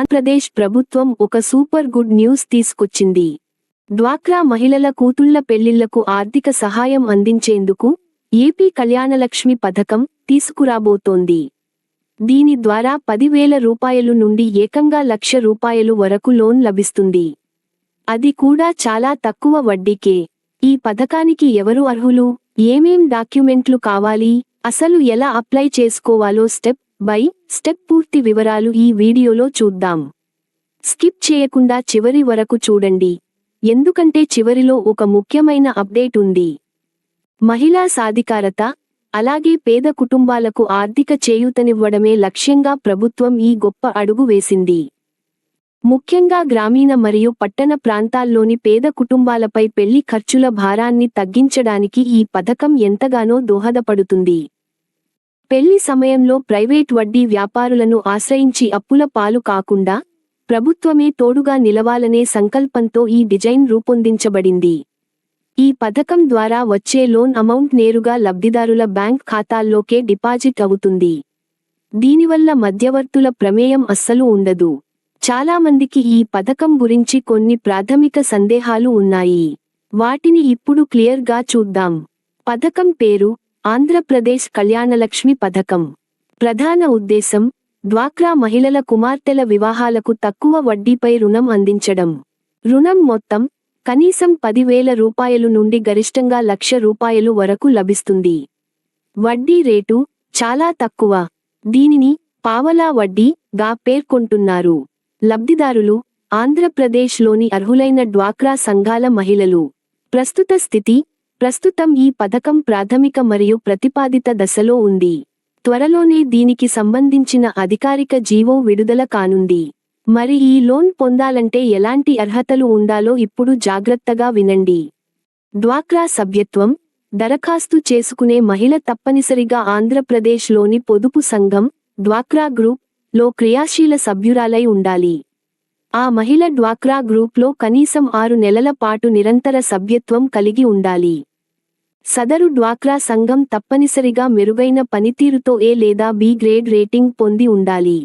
ఆంధ్రప్రదేశ్ ప్రభుత్వం ఒక super good news తీసుకొచ్చింది. డ్వాక్రా మహిళల కూతుళ్ల పెళ్లిళ్లకు ఆర్థిక సహాయం అందించేందుకు ఏపీ కళ్యాణలక్ష్మి పథకం తీసుకురాబోతోంది. దీని ద్వారా 10,000 రూపాయలు నుండి ఏకంగా 1,00,000 రూపాయలు వరకు లోన్ లభిస్తుంది. అది కూడా చాలా తక్కువ వడ్డీకే. ఈ పథకానికి ఎవరు అర్హులు, ఏమేం డాక్యుమెంట్లు కావాలి, అసలు ఎలా అప్లై చేసుకోవాలో స్టెప్ బై స్టెప్ పూర్తి వివరాలు ఈ వీడియోలో చూద్దాం. స్కిప్ చేయకుండా చివరి వరకు చూడండి, ఎందుకంటే చివరిలో ఒక ముఖ్యమైన అప్డేట్ ఉంది. మహిళా సాధికారత, అలాగే పేద కుటుంబాలకు ఆర్థిక చేయూతనివ్వడమే లక్ష్యంగా ప్రభుత్వం ఈ గొప్ప అడుగు వేసింది. ముఖ్యంగా గ్రామీణ మరియు పట్టణ ప్రాంతాల్లోని పేద కుటుంబాలపై పెళ్లి ఖర్చుల భారాన్ని తగ్గించడానికి ఈ పథకం ఎంతగానో దోహదపడుతుంది. పెళ్లి సమయంలో ప్రైవేట్ వడ్డీ వ్యాపారులను ఆశ్రయించి అప్పుల పాలు కాకుండా ప్రభుత్వమే తోడుగా నిలవాలనే సంకల్పంతో ఈ డిజైన్ రూపొందించబడింది. ఈ పథకం ద్వారా వచ్చే లోన్ అమౌంట్ నేరుగా లబ్ధిదారుల బ్యాంక్ ఖాతాల్లోకే డిపాజిట్ అవుతుంది. దీనివల్ల మధ్యవర్తుల ప్రమేయం అస్సలు ఉండదు. చాలామందికి ఈ పథకం గురించి కొన్ని ప్రాథమిక సందేహాలు ఉన్నాయి. వాటిని ఇప్పుడు క్లియర్గా చూద్దాం. పథకం పేరు ఆంధ్రప్రదేశ్ కళ్యాణలక్ష్మి పథకం. ప్రధాన ఉద్దేశం డ్వాక్రా మహిళల కుమార్తెల వివాహాలకు తక్కువ వడ్డీపై రుణం అందించడం. రుణం మొత్తం కనీసం 10,000 రూపాయలు నుండి గరిష్టంగా 1,00,000 రూపాయలు వరకు లభిస్తుంది. వడ్డీ రేటు చాలా తక్కువ. దీనిని పావలా వడ్డీ గా పేర్కొంటున్నారు. లబ్ధిదారులు ఆంధ్రప్రదేశ్లోని అర్హులైన డ్వాక్రా సంఘాల మహిళలు. ప్రస్తుత స్థితి ప్రస్తుతం ఈ పథకం ప్రాథమిక మరియు ప్రతిపాదిత దశలో ఉంది. త్వరలోనే దీనికి సంబంధించిన అధికారిక జీవో విడుదల కానుంది. మరి ఈ లోన్ పొందాలంటే ఎలాంటి అర్హతలు ఉండాలో ఇప్పుడు జాగ్రత్తగా వినండి. డ్వాక్రా సభ్యత్వం. దరఖాస్తు చేసుకునే మహిళ తప్పనిసరిగా ఆంధ్రప్రదేశ్లోని పొదుపు సంఘం డ్వాక్రా గ్రూప్ లో క్రియాశీల సభ్యురాలై ఉండాలి. ఆ మహిళ డ్వాక్రా గ్రూప్లో కనీసం 6 నెలల పాటు నిరంతర సభ్యత్వం కలిగి ఉండాలి. సదరు డ్వాక్రా సంఘం తప్పనిసరిగా మెరుగైన పనితీరుతో ఏ లేదా బి గ్రేడ్ రేటింగ్ పొంది ఉండాలి.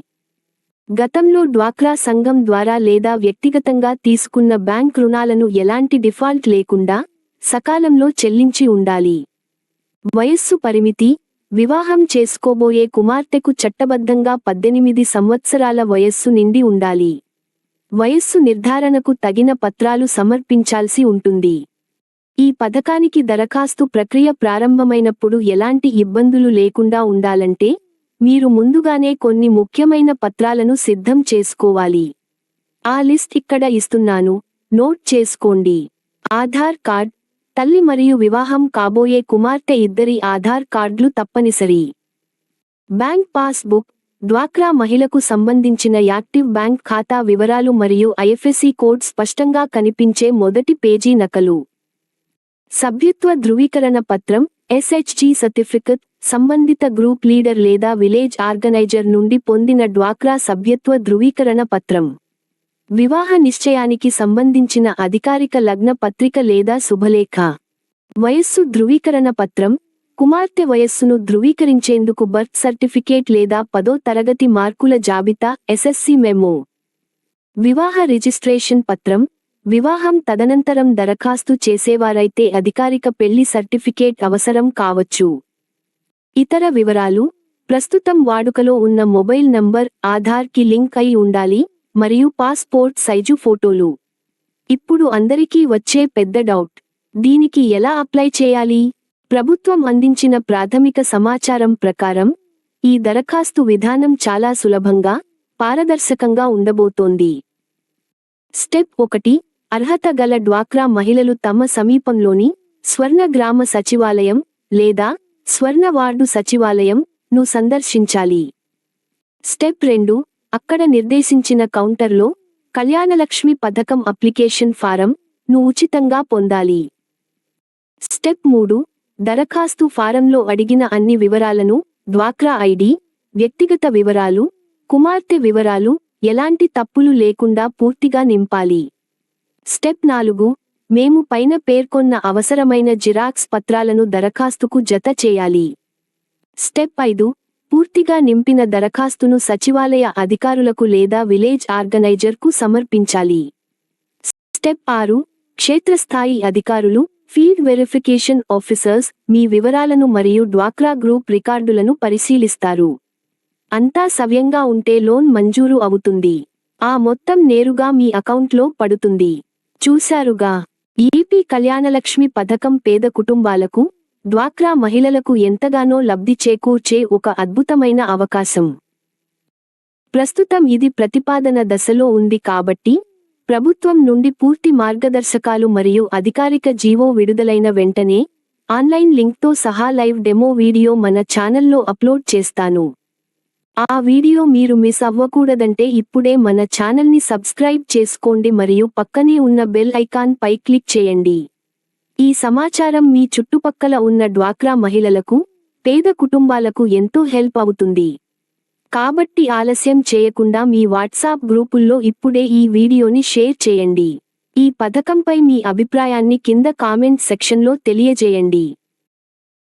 గతంలో డ్వాక్రా సంఘం ద్వారా లేదా వ్యక్తిగతంగా తీసుకున్న బ్యాంక్ రుణాలను ఎలాంటి డిఫాల్ట్ లేకుండా సకాలంలో చెల్లించి ఉండాలి. వయస్సు పరిమితి. వివాహం చేసుకోబోయే కుమార్తెకు చట్టబద్ధంగా 18 సంవత్సరాల వయస్సు నిండి ఉండాలి. వయస్సు నిర్ధారణకు తగిన పత్రాలు సమర్పించాల్సి ఉంటుంది. ఈ పథకానికి దరఖాస్తు ప్రక్రియ ప్రారంభమైనప్పుడు ఎలాంటి ఇబ్బందులు లేకుండా ఉండాలంటే మీరు ముందుగానే కొన్ని ముఖ్యమైన పత్రాలను సిద్ధం చేసుకోవాలి. ఆ లిస్ట్ ఇక్కడ ఇస్తున్నాను, నోట్ చేసుకోండి. ఆధార్ కార్డ్. తల్లి మరియు వివాహం కాబోయే కుమార్తె ఇద్దరి ఆధార్ కార్డులు తప్పనిసరి. Bank passbook. డ్వాక్రా మహిళకు సంబంధించిన యాక్టివ్ బ్యాంక్ ఖాతా వివరాలు మరియు ఐఎఫ్ఎస్సి కోడ్ స్పష్టంగా కనిపించే మొదటి పేజీ నకలు. సభ్యత్వ ధృవీకరణ పత్రం ఎస్హెచ్జి సర్టిఫికెట్. సంబంధిత గ్రూప్ లీడర్ లేదా విలేజ్ ఆర్గనైజర్ నుండి పొందిన డ్వాక్రా సభ్యత్వ ధృవీకరణ పత్రం. వివాహ నిశ్చయానికి సంబంధించిన అధికారిక లగ్న పత్రిక లేదా శుభలేఖ. వయస్సు ధృవీకరణ పత్రం. కుమార్తె వయస్సును ధృవీకరించేందుకు బర్త్ సర్టిఫికేట్ లేదా 10వ తరగతి మార్కుల జాబితా ఎస్ఎస్సి మెమో. వివాహ రిజిస్ట్రేషన్ పత్రం. వివాహం తదనంతరం దరఖాస్తు చేసేవారైతే అధికారిక పెళ్లి సర్టిఫికేట్ అవసరం కావచ్చు. ఇతర వివరాలు. ప్రస్తుతం వాడుకలో ఉన్న మొబైల్ నంబర్ ఆధార్కి లింక్ అయి ఉండాలి మరియు పాస్పోర్ట్ సైజు ఫోటోలు. ఇప్పుడు అందరికీ వచ్చే పెద్ద డౌట్, దీనికి ఎలా అప్లై చేయాలి? ప్రభుత్వం అందించిన ప్రాథమిక సమాచారం ప్రకారం ఈ దరఖాస్తు విధానం చాలా సులభంగా, పారదర్శకంగా ఉండబోతోంది. స్టెప్ 1. అర్హత గల డ్వాక్రా మహిళలు తమ సమీపంలోని స్వర్ణ గ్రామ సచివాలయం లేదా స్వర్ణ వార్డు సచివాలయం ను సందర్శించాలి. స్టెప్ 2. అక్కడ నిర్దేశించిన కౌంటర్లో కళ్యాణలక్ష్మి పథకం అప్లికేషన్ ఫారం ను ఉచితంగా పొందాలి. స్టెప్ 3. దరఖాస్తు ఫారంలో అడిగిన అన్ని వివరాలను డ్వాక్రా ఐడి, వ్యక్తిగత వివరాలు, కుమార్తె వివరాలు ఎలాంటి తప్పులు లేకుండా పూర్తిగా నింపాలి. స్టెప్ 4. మేము పైన పేర్కొన్న అవసరమైన జిరాక్స్ పత్రాలను దరఖాస్తుకు జత చేయాలి. స్టెప్ 5. పూర్తిగా నింపిన దరఖాస్తును సచివాలయ అధికారులకు లేదా విలేజ్ ఆర్గనైజర్కు సమర్పించాలి. స్టెప్ 6. క్షేత్రస్థాయి అధికారులు, ఫీల్డ్ వెరిఫికేషన్ ఆఫీసర్స్ మీ వివరాలను మరియు డ్వాక్రా గ్రూప్ రికార్డులను పరిశీలిస్తారు. అంతా సవ్యంగా ఉంటే లోన్ మంజూరు అవుతుంది. ఆ మొత్తం నేరుగా మీ అకౌంట్లో పడుతుంది. చూశారుగా, ఏపీ కళ్యాణలక్ష్మి పథకం పేద కుటుంబాలకు, డ్వాక్రా మహిళలకు ఎంతగానో లబ్ధి చేకూర్చే ఒక అద్భుతమైన అవకాశం. ప్రస్తుతం ఇది ప్రతిపాదన దశలో ఉంది కాబట్టి, ప్రభుత్వం నుండి పూర్తి మార్గదర్శకాలు మరియు అధికారిక జీవో విడుదలైన వెంటనే, ఆన్లైన్ లింక్తో సహా లైవ్ డెమో వీడియో మన ఛానల్లో అప్లోడ్ చేస్తాను. ఆ వీడియో మీరు మిస్ అవ్వకూడదంటే ఇప్పుడే మన ఛానల్ని సబ్స్క్రైబ్ చేసుకోండి మరియు పక్కనే ఉన్న బెల్ ఐకాన్ పై క్లిక్ చేయండి. ఈ సమాచారం మీ చుట్టుపక్కల ఉన్న డ్వాక్రా మహిళలకు, పేద కుటుంబాలకు ఎంతో హెల్ప్ అవుతుంది. కాబట్టి ఆలస్యం చేయకుండా మీ వాట్సాప్ గ్రూపుల్లో ఇప్పుడే ఈ వీడియోని షేర్ చేయండి. ఈ పథకంపై మీ అభిప్రాయాన్ని కింద కామెంట్ సెక్షన్లో తెలియజేయండి.